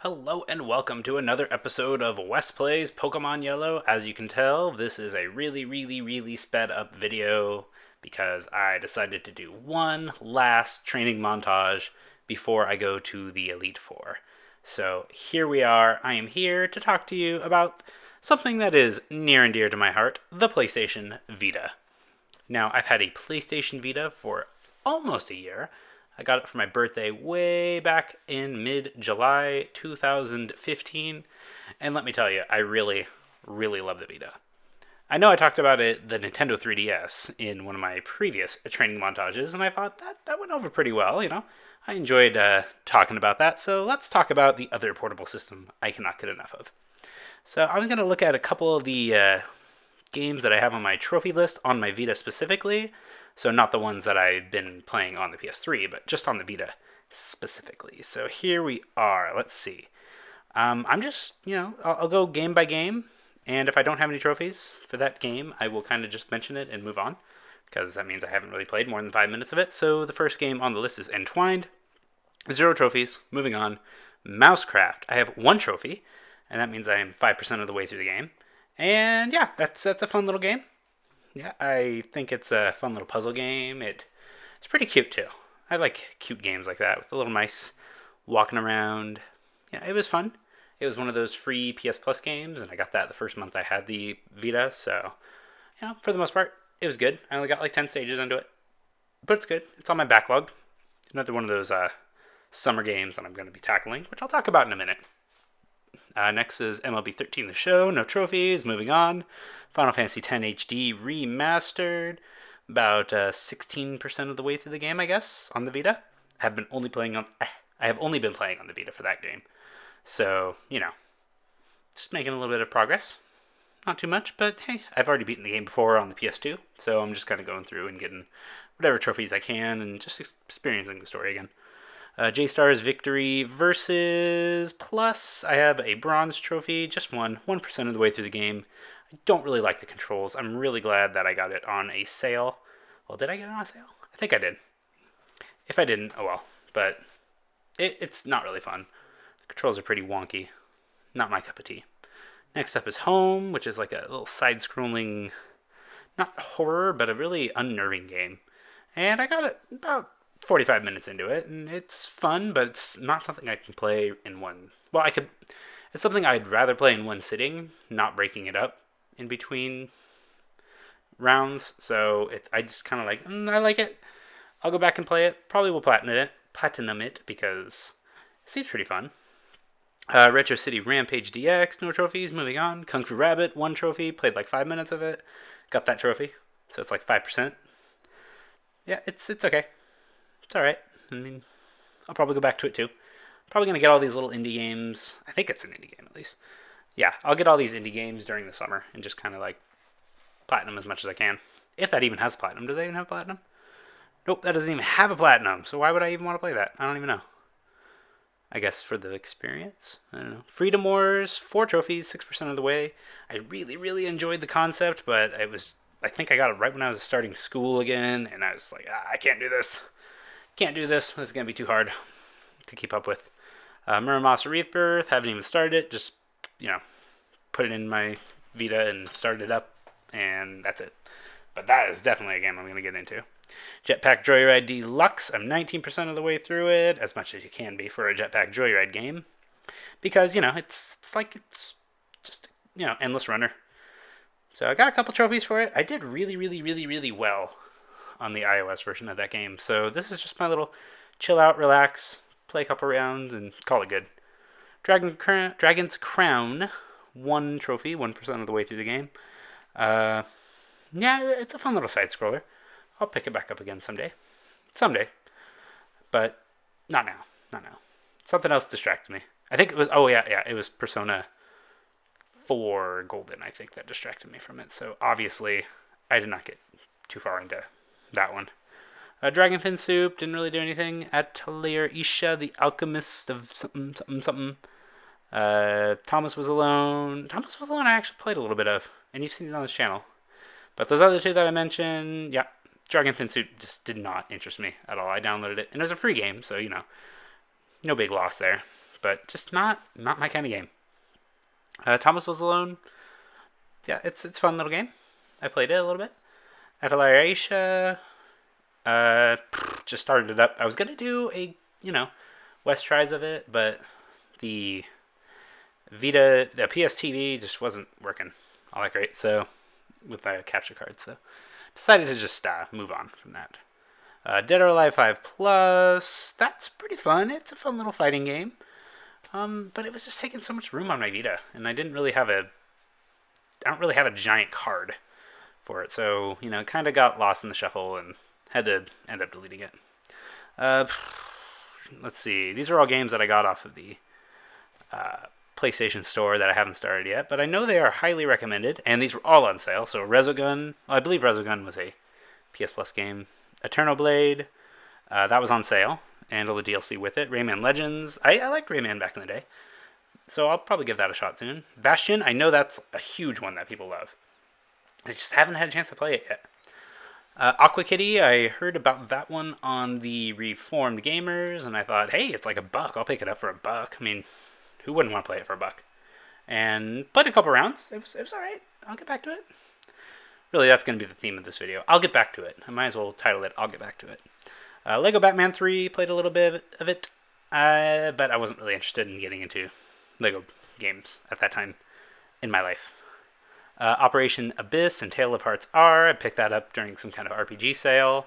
Hello and welcome to another episode of Wes Plays Pokemon Yellow. As you can tell, this is a really sped up video because I decided to do one last training montage before I go to the Elite Four. So here we are. I am here to talk to you about something that is near and dear to my heart, the PlayStation Vita. Now, I've had a PlayStation Vita for almost a year. I got it for my birthday way back in mid-July 2015. And let me tell you, I really love the Vita. I know I talked about the Nintendo 3DS in one of my previous training montages, and I thought that went over pretty well, I enjoyed talking about that, so let's talk about the other portable system I cannot get enough of. So I was going to look at a couple of the games that I have on my trophy list on my Vita specifically. So not the ones that I've been playing on the PS3, but just on the Vita specifically. So here we are. Let's see. I'm just, I'll go game by game. And if I don't have any trophies for that game, I will kind of just mention it and move on. Because that means I haven't really played more than 5 minutes of it. So the first game on the list is Entwined. 0 trophies. Moving on. Mousecraft. I have 1 trophy. And that means I am 5% of the way through the game. And yeah, that's a fun little game. Yeah, I think it's a fun little puzzle game. It's pretty cute, too. I like cute games like that with the little mice walking around. Yeah, it was fun. It was one of those free PS Plus games, and I got that the first month I had the Vita, so, for the most part, it was good. I only got like 10 stages into it, but it's good. It's on my backlog. Another one of those summer games that I'm going to be tackling, which I'll talk about in a minute. Next is MLB 13 The Show. No trophies. Moving on. Final Fantasy X HD Remastered. About 16% of the way through the game, I guess, on the Vita. I have only been playing on the Vita for that game. So, just making a little bit of progress. Not too much, but hey, I've already beaten the game before on the PS2, so I'm just kind of going through and getting whatever trophies I can and just experiencing the story again. J-Star's Victory versus Plus. I have a bronze trophy, just 1% of the way through the game. I don't really like the controls. I'm really glad that I got it on a sale. Well, did I get it on a sale? I think I did. If I didn't, oh well. But it's not really fun. The controls are pretty wonky. Not my cup of tea. Next up is Home, which is like a little side-scrolling, not horror, but a really unnerving game. And I got it about 45 minutes into it, and it's fun, but it's not something I can play in one. Well, it's something I'd rather play in one sitting, not breaking it up in between rounds. So I just kind of like, I like it. I'll go back and play it. Probably will platinum it because it seems pretty fun. Retro City Rampage DX, no trophies. Moving on. Kung Fu Rabbit, 1 trophy. Played like 5 minutes of it. Got that trophy, so it's like 5%. Yeah, it's okay. It's alright. I mean, I'll probably go back to it too. Probably going to get all these little indie games. I think it's an indie game at least. Yeah, I'll get all these indie games during the summer and just kind of like platinum as much as I can. If that even has platinum. Does that even have platinum? Nope, that doesn't even have a platinum. So why would I even want to play that? I don't even know. I guess for the experience. I don't know. Freedom Wars, 4 trophies, 6% of the way. I really enjoyed the concept, but I think I got it right when I was starting school again, and I was like, I can't do this. Can't do this. This is going to be too hard to keep up with. Muramasa Rebirth, haven't even started it. Just, put it in my Vita and started it up, and that's it. But that is definitely a game I'm going to get into. Jetpack Joyride Deluxe, I'm 19% of the way through it, as much as you can be for a Jetpack Joyride game. Because, it's just, endless runner. So I got a couple trophies for it. I did really well on the iOS version of that game. So this is just my little chill out, relax, play a couple rounds, and call it good. Dragon's Crown, 1 trophy, 1% of the way through the game. Yeah, it's a fun little side scroller. I'll pick it back up again someday. But not now. Something else distracted me. I think it was, it was Persona 4 Golden, I think, that distracted me from it. So obviously, I did not get too far into that one. Dragonfin Soup, didn't really do anything. Atelier Isha, the Alchemist of something. Thomas Was Alone. I actually played a little bit of, and you've seen it on this channel. But those other 2 that I mentioned, yeah, Dragonfin Soup just did not interest me at all. I downloaded it, and it was a free game, so, no big loss there. but just not my kind of game. Thomas Was Alone, yeah, it's a fun little game. I played it a little bit. Atalaria, just started it up. I was gonna do a West tries of it, but the Vita, the PSTV just wasn't working all that great. So with the capture card, so decided to just move on from that. Dead or Alive 5 Plus, that's pretty fun. It's a fun little fighting game. But it was just taking so much room on my Vita, and I don't really have a giant card for it, so it kind of got lost in the shuffle and had to end up deleting it. Let's see. These are all games that I got off of the PlayStation Store that I haven't started yet, but I know they are highly recommended, and these were all on sale. So Resogun, I believe Resogun was a PS Plus game. Eternal Blade, that was on sale, and all the DLC with it. Rayman Legends, I liked Rayman back in the day, so I'll probably give that a shot soon. Bastion, I know that's a huge one that people love. I just haven't had a chance to play it yet. Aqua Kitty, I heard about that one on the Reformed Gamers, and I thought, hey, it's like $1. I'll pick it up for $1. I mean, who wouldn't want to play it for $1? And played a couple rounds. It was alright. I'll get back to it. Really, that's going to be the theme of this video. I'll get back to it. I might as well title it, I'll get back to it. Lego Batman 3, played a little bit of it, but I wasn't really interested in getting into Lego games at that time in my life. Operation Abyss and Tale of Hearts R, I picked that up during some kind of RPG sale.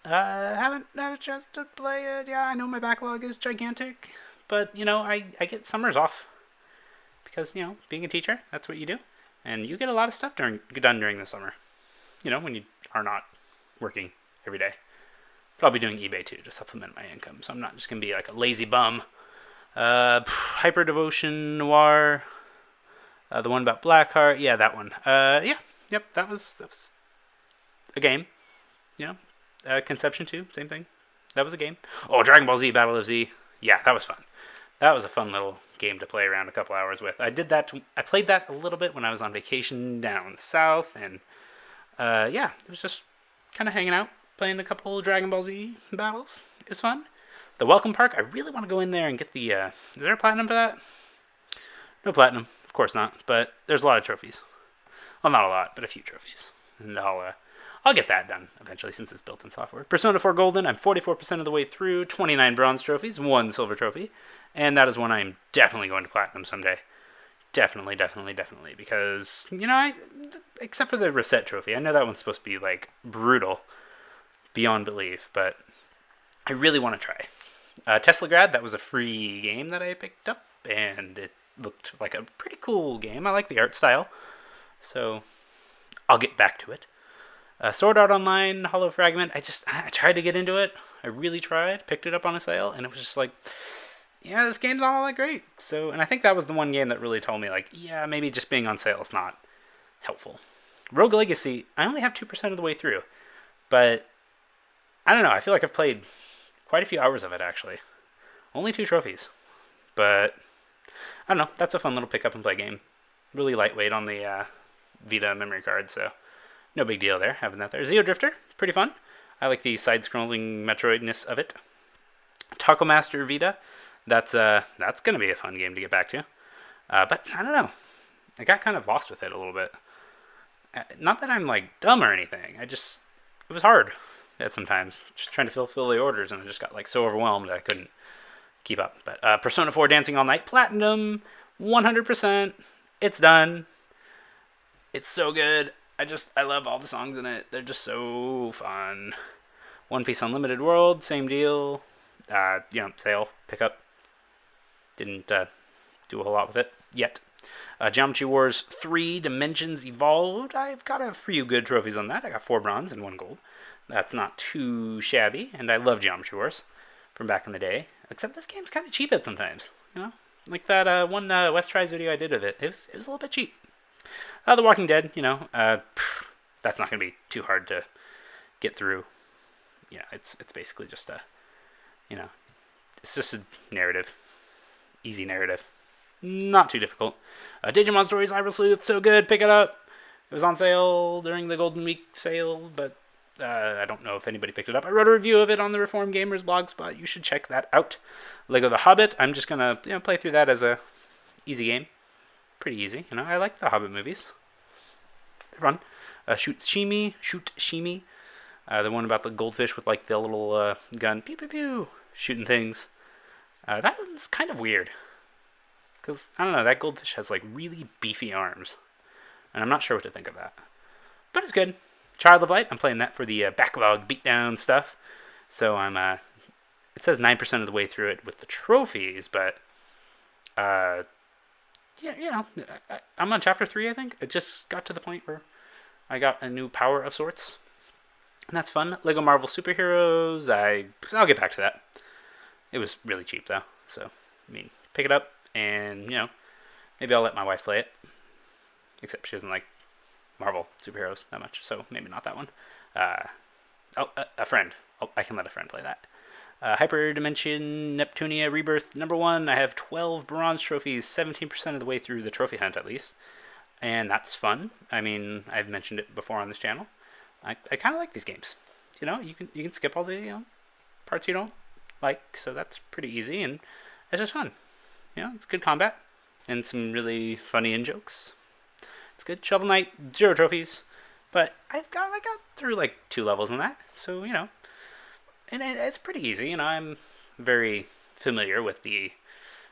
Haven't had a chance to play it. Yeah, I know my backlog is gigantic, but, I get summers off. Because, being a teacher, that's what you do. And you get a lot of stuff done during the summer. When you are not working every day. But I'll be doing eBay too to supplement my income. So I'm not just going to be like a lazy bum. Hyper Devotion Noir. The one about Blackheart. Yeah, that one. Yep, that was a game. Conception 2, same thing. That was a game. Oh, Dragon Ball Z, Battle of Z. Yeah, that was fun. That was a fun little game to play around a couple hours with. I played that a little bit when I was on vacation down south, and it was just kind of hanging out, playing a couple Dragon Ball Z battles. It was fun. The Welcome Park, I really want to go in there and get the, is there a platinum for that? No platinum, of course not, but there's a lot of trophies. Well, not a lot, but a few trophies. And I'll get that done eventually since it's built-in software. Persona 4 Golden, I'm 44% of the way through, 29 bronze trophies, 1 silver trophy. And that is one I'm definitely going to platinum someday. Definitely, because, except for the Reset trophy, I know that one's supposed to be, brutal, beyond belief, but I really want to try. Teslagrad, that was a free game that I picked up, and it looked like a pretty cool game. I like the art style, so I'll get back to it. Sword Art Online, Hollow Fragment, I tried to get into it. I really tried, picked it up on a sale, and it was just yeah, this game's not all that great. So, and I think that was the one game that really told me, maybe just being on sale is not helpful. Rogue Legacy, I only have 2% of the way through. But, I don't know, I feel like I've played quite a few hours of it, actually. Only 2 trophies. But, I don't know, that's a fun little pick up and play game. Really lightweight on the Vita memory card, so no big deal there, having that there. Zeo Drifter, pretty fun. I like the side-scrolling Metroidness of it. Taco Master Vita. That's going to be a fun game to get back to. But, I don't know. I got kind of lost with it a little bit. Not that I'm, dumb or anything. It was hard at sometimes. Just trying to fulfill the orders, and I just got, so overwhelmed that I couldn't keep up. But Persona 4 Dancing All Night Platinum, 100%. It's done. It's so good. I love all the songs in it. They're just so fun. One Piece Unlimited World, same deal. Sale, pickup. Didn't do a whole lot with it yet. Geometry Wars 3 Dimensions Evolved. I've got a few good trophies on that. I got 4 bronze and 1 gold. That's not too shabby, and I love Geometry Wars from back in the day. Except this game's kind of cheap at sometimes, Like that one West Tries video I did of it. It was a little bit cheap. The Walking Dead, that's not going to be too hard to get through. It's basically just it's just a narrative. Easy narrative. Not too difficult. Digimon Stories Hyrule Sleuth, so good, pick it up. It was on sale during the Golden Week sale, but I don't know if anybody picked it up. I wrote a review of it on the Reform Gamers blog spot. You should check that out. Lego The Hobbit. I'm just gonna play through that as a easy game. Pretty easy. I like the Hobbit movies. They're fun. Shoot Shimi. The one about the goldfish with like the little gun, pew pew pew, shooting things. That one's kind of weird. Because, I don't know, that goldfish has like really beefy arms. And I'm not sure what to think of that. But it's good. Child of Light, I'm playing that for the backlog beatdown stuff. So it says 9% of the way through it with the trophies, but, I'm on chapter 3, I think. It just got to the point where I got a new power of sorts. And that's fun. Lego Marvel Superheroes, I'll get back to that. It was really cheap, though. So, pick it up, and, maybe I'll let my wife play it. Except she doesn't like Marvel Superheroes that much, so maybe not that one. A friend. I can let a friend play that. Hyperdimension Neptunia Rebirth number 1. I have 12 bronze trophies, 17% of the way through the trophy hunt at least. And that's fun. I've mentioned it before on this channel. I kind of like these games. You can skip all the parts you don't like, so that's pretty easy, and it's just fun. It's good combat and some really funny in-jokes. It's good. Shovel Knight, 0 trophies, but I got through like 2 levels in that, so and it's pretty easy. I'm very familiar with the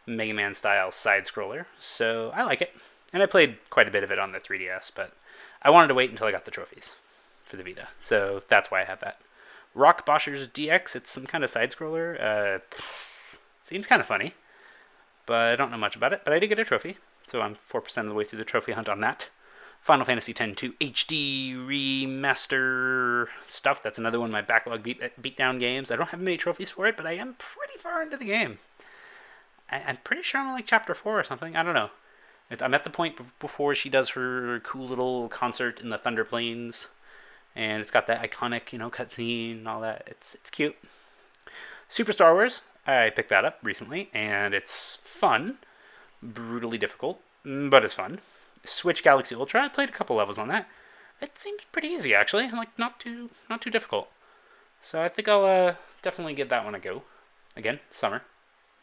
Mega Man style side scroller, so I like it. And I played quite a bit of it on the 3DS, but I wanted to wait until I got the trophies for the Vita, so that's why I have that. Rock Boshers DX, it's some kind of side scroller. Seems kind of funny, but I don't know much about it. But I did get a trophy, so I'm 4% of the way through the trophy hunt on that. Final Fantasy X-2 HD remaster stuff. That's another one of my backlog beatdown games. I don't have many trophies for it, but I am pretty far into the game. I'm pretty sure I'm on like chapter 4 or something. I don't know. I'm at the point before she does her cool little concert in the Thunder Plains. And it's got that iconic, cutscene and all that. It's cute. Super Star Wars, I picked that up recently, and it's fun. Brutally difficult, but it's fun. Switch Galaxy Ultra, I played a couple levels on that. It seems pretty easy, actually. Not too difficult. So I think I'll definitely give that one a go. Again, summer.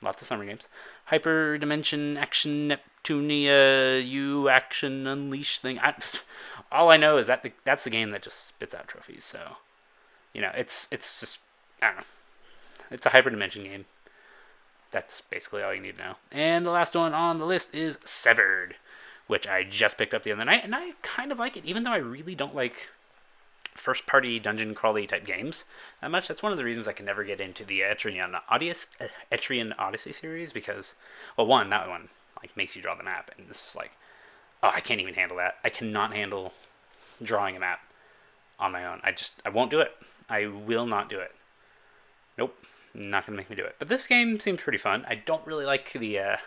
Lots of summer games. Hyperdimension Action Neptunia U Action Unleash thing. All I know is that's the game that just spits out trophies. So, it's just, I don't know. It's a Hyperdimension game. That's basically all you need to know. And the last one on the list is Severed, which I just picked up the other night, and I kind of like it, even though I really don't like first-party dungeon crawly type games that much. That's one of the reasons I can never get into the Etrian Odyssey series, because, well, that one makes you draw the map, and this is I can't even handle that. I cannot handle drawing a map on my own. I won't do it. I will not do it. Nope, not gonna make me do it. But this game seems pretty fun. I don't really like the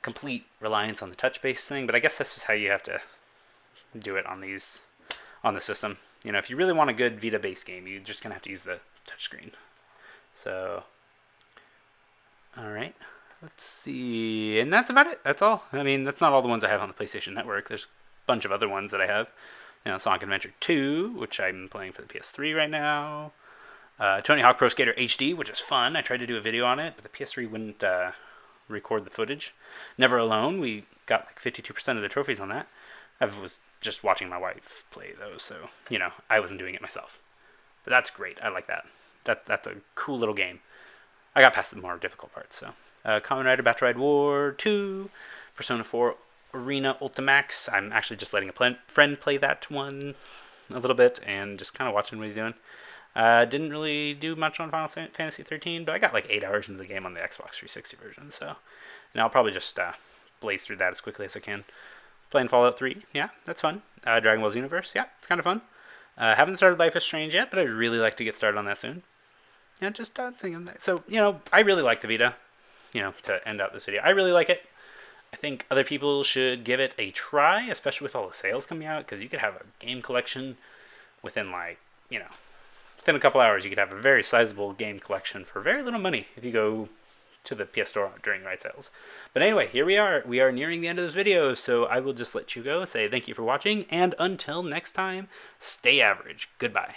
complete reliance on the touch-based thing, but I guess that's just how you have to do it on the system. If you really want a good Vita-based game, you're just gonna have to use the touchscreen. So, all right. Let's see, and that's about it. That's all. That's not all the ones I have on the PlayStation Network. There's a bunch of other ones that I have. Sonic Adventure 2, which I'm playing for the PS3 right now. Tony Hawk Pro Skater HD, which is fun. I tried to do a video on it, but the PS3 wouldn't record the footage. Never Alone, we got 52% of the trophies on that. I was just watching my wife play those, so, I wasn't doing it myself. But that's great. I like that. That's a cool little game. I got past the more difficult parts, so. Kamen Rider Battle Ride War 2, Persona 4 Arena Ultimax. I'm actually just letting a friend play that one a little bit and just kind of watching what he's doing. Didn't really do much on Final Fantasy 13, but I got 8 hours into the game on the Xbox 360 version, so. And I'll probably just blaze through that as quickly as I can. Playing Fallout 3, yeah, that's fun. Dragon Ball Xenoverse, yeah, it's kind of fun. Haven't started Life is Strange yet, but I'd really like to get started on that soon. Just thinking that. So, I really like the Vita. To end out this video, I really like it. I think other people should give it a try, especially with all the sales coming out, because you could have a game collection within within a couple hours. You could have a very sizable game collection for very little money if you go to the PS Store during right sales. But anyway, here we are. We are nearing the end of this video, so I will just let you go, say thank you for watching, and until next time, stay average. Goodbye.